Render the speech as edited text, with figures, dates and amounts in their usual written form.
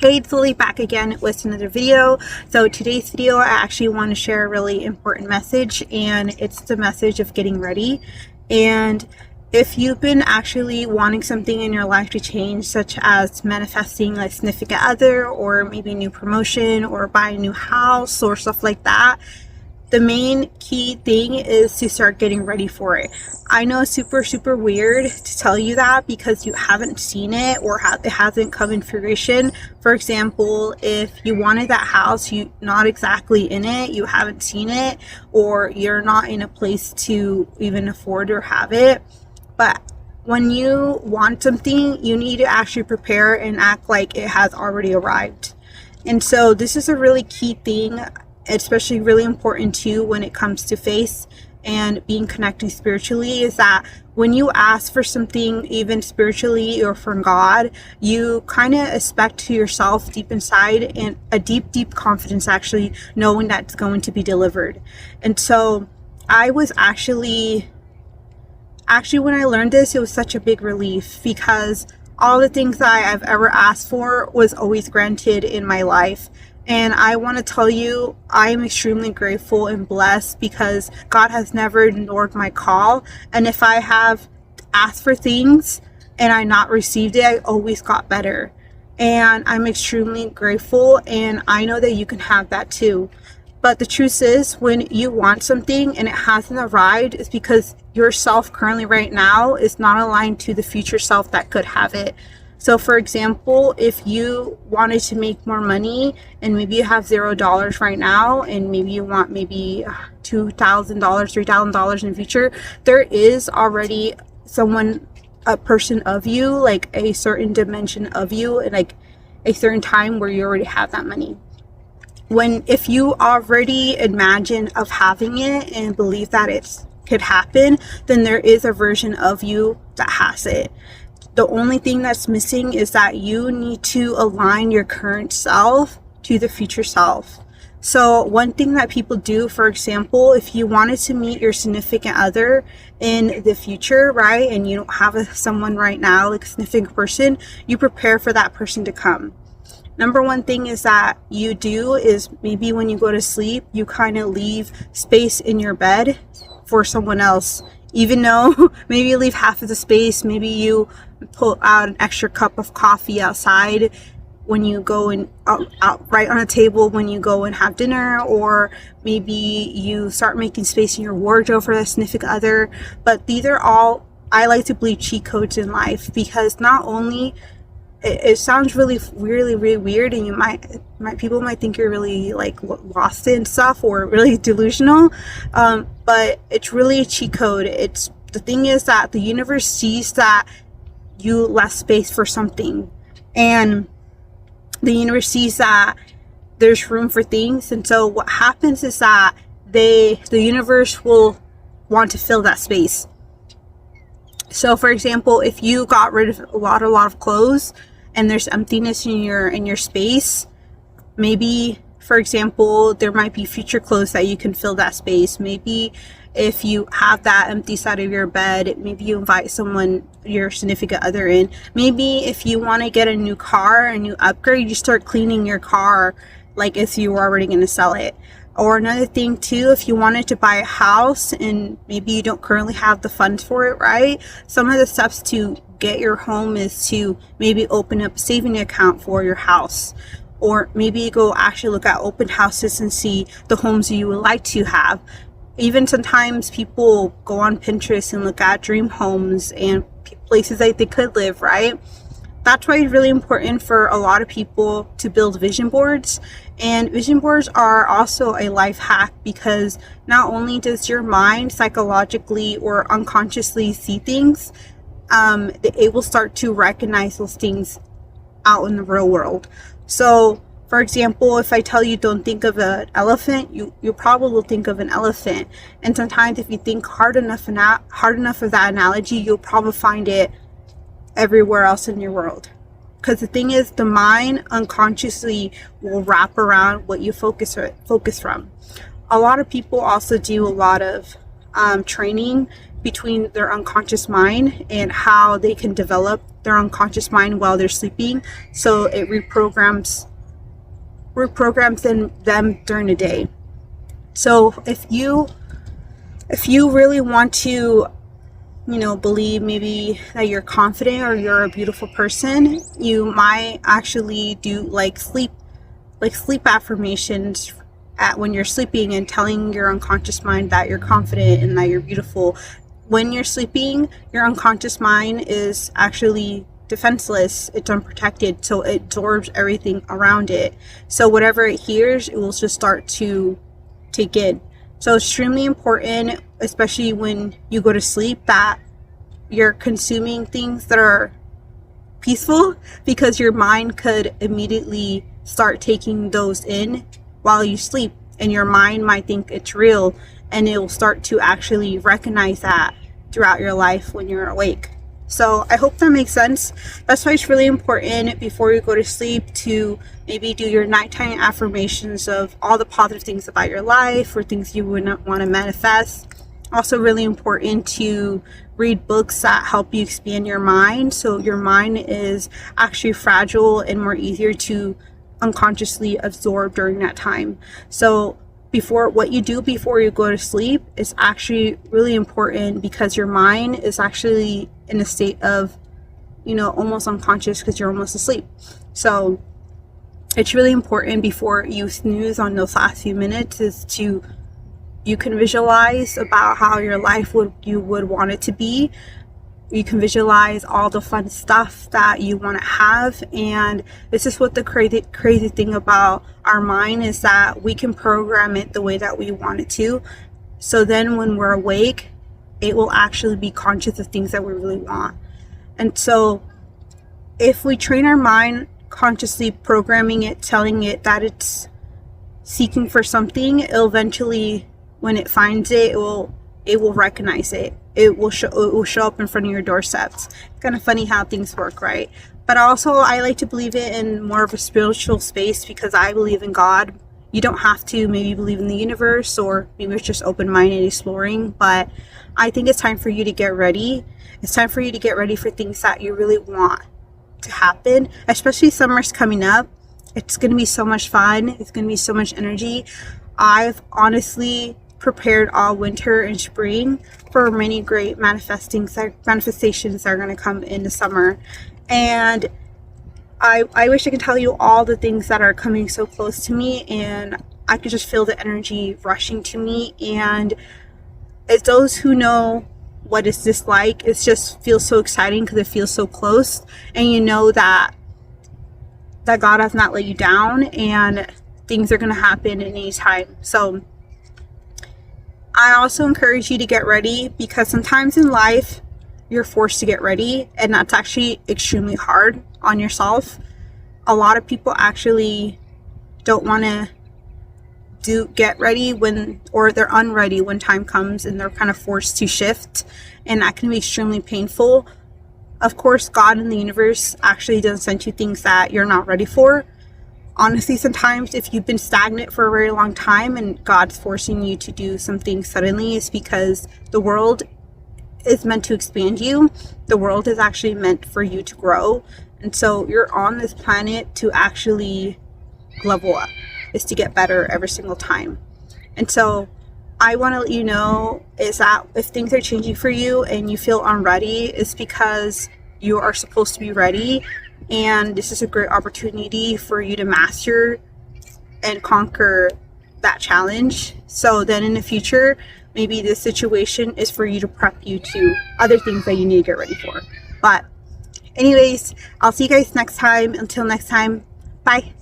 Hey, it's Lily back again with another video. So today's video, I actually want to share a really important message, and it's the message of getting ready. And if you've been actually wanting something in your life to change, such as manifesting a significant other, or maybe a new promotion, or buying a new house, or stuff like that, the main key thing is to start getting ready for it. I know it's super weird to tell you that because you haven't seen it or it hasn't come in fruition. For example, if you wanted that house, you're not exactly in it, you haven't seen it, or you're not in a place to even afford or have it. But when you want something, you need to actually prepare and act like it has already arrived. And so this is a really key thing, especially really important too when it comes to faith and being connected spiritually, is that when you ask for something, even spiritually or from God, you kind of expect to yourself deep inside, and a deep confidence actually knowing that it's going to be delivered. And so I was actually when I learned this, it was such a big relief, because all the things that I've ever asked for was always granted in my life. And I want to tell you, I am extremely grateful and blessed because God has never ignored my call. And if I have asked for things and I not received it, I always got better. And I'm extremely grateful, and I know that you can have that too. But the truth is, when you want something and it hasn't arrived, it's because yourself currently right now is not aligned to the future self that could have it. So for example, if you wanted to make more money and maybe you have $0 right now, and maybe you want maybe $2,000, $3,000 in the future, there is already a person of you, like a certain dimension of you, and like a certain time where you already have that money. If you already imagine of having it and believe that it could happen, then there is a version of you that has it. The only thing that's missing is that you need to align your current self to the future self. So one thing that people do, for example, if you wanted to meet your significant other in the future, right, and you don't have someone right now, like a significant person, you prepare for that person to come. Number one thing is that you do is maybe when you go to sleep, you kind of leave space in your bed for someone else. Even though maybe you leave half of the space, maybe you pull out an extra cup of coffee outside when you go and out right on a table when you go and have dinner, or maybe you start making space in your wardrobe for a significant other. But these are all, I like to believe, cheat codes in life, because not only it sounds really weird, and people might think you're really like lost in stuff or really delusional, but it's really a cheat code. The thing is that the universe sees that you left space for something, and the universe sees that there's room for things. And so what happens is that the universe will want to fill that space. So for example, if you got rid of a lot of clothes and there's emptiness in your space, maybe, for example, there might be future clothes that you can fill that space. Maybe if you have that empty side of your bed, maybe you invite someone, your significant other, in. Maybe if you want to get a new car, a new upgrade, you start cleaning your car like if you were already going to sell it. Or another thing too, if you wanted to buy a house and maybe you don't currently have the funds for it, right? Some of the steps to get your home is to maybe open up a saving account for your house. Or maybe you go actually look at open houses and see the homes you would like to have. Even sometimes people go on Pinterest and look at dream homes and places that they could live, right? That's why it's really important for a lot of people to build vision boards. And vision boards are also a life hack, because not only does your mind psychologically or unconsciously see things, it will start to recognize those things out in the real world. So for example, if I tell you don't think of an elephant, you probably will think of an elephant. And sometimes if you think hard enough of that analogy, you'll probably find it everywhere else in your world. Because the thing is, the mind unconsciously will wrap around what you focus from. A lot of people also do a lot of training between their unconscious mind and how they can develop their unconscious mind while they're sleeping, so it reprograms in them during the day. So if you really want to, believe maybe that you're confident or you're a beautiful person, you might actually do sleep affirmations when you're sleeping, and telling your unconscious mind that you're confident and that you're beautiful. When you're sleeping, your unconscious mind is actually defenseless, it's unprotected, so it absorbs everything around it. So whatever it hears, it will just start to take in. So extremely important, especially when you go to sleep, that you're consuming things that are peaceful, because your mind could immediately start taking those in while you sleep, and your mind might think it's real, and it will start to actually recognize that throughout your life when you're awake. So I hope that makes sense. That's why it's really important before you go to sleep to maybe do your nighttime affirmations of all the positive things about your life or things you would want to manifest. Also really important to read books that help you expand your mind, so your mind is actually fragile and more easier to unconsciously absorb during that time. So what you do before you go to sleep is actually really important, because your mind is actually in a state of, almost unconscious, because you're almost asleep. So it's really important before you snooze on those last few minutes is you can visualize about how your life you would want it to be. You can visualize all the fun stuff that you want to have. And this is what the crazy thing about our mind is, that we can program it the way that we want it to. So then when we're awake, it will actually be conscious of things that we really want. And so if we train our mind consciously programming it, telling it that it's seeking for something, it'll eventually, when it finds it, it will recognize it. It will show up in front of your doorsteps. It's kind of funny how things work, right? But also, I like to believe it in more of a spiritual space, because I believe in God. You don't have to maybe believe in the universe, or maybe it's just open-minded exploring. But I think it's time for you to get ready. It's time for you to get ready for things that you really want to happen, especially summer's coming up. It's going to be so much fun. It's going to be so much energy. I've honestly prepared all winter and spring for many great manifestations that are going to come in the summer. And I wish I could tell you all the things that are coming so close to me, and I could just feel the energy rushing to me. And as those who know what is this like, it just feels so exciting because it feels so close, and you know that God has not let you down, and things are going to happen at any time. So I also encourage you to get ready, because sometimes in life you're forced to get ready, and that's actually extremely hard on yourself. A lot of people actually don't want to get ready or they're unready when time comes, and they're kind of forced to shift, and that can be extremely painful. Of course, God and the universe actually doesn't send you things that you're not ready for. Honestly, sometimes if you've been stagnant for a very long time and God's forcing you to do something suddenly, it's because the world is meant to expand you. The world is actually meant for you to grow. And so you're on this planet to actually level up, is to get better every single time. And so I want to let you know is that if things are changing for you and you feel unready, it's because you are supposed to be ready. And this is a great opportunity for you to master and conquer that challenge. So then in the future, maybe this situation is for you to prep you to other things that you need to get ready for. But anyways, I'll see you guys next time. Until next time, bye.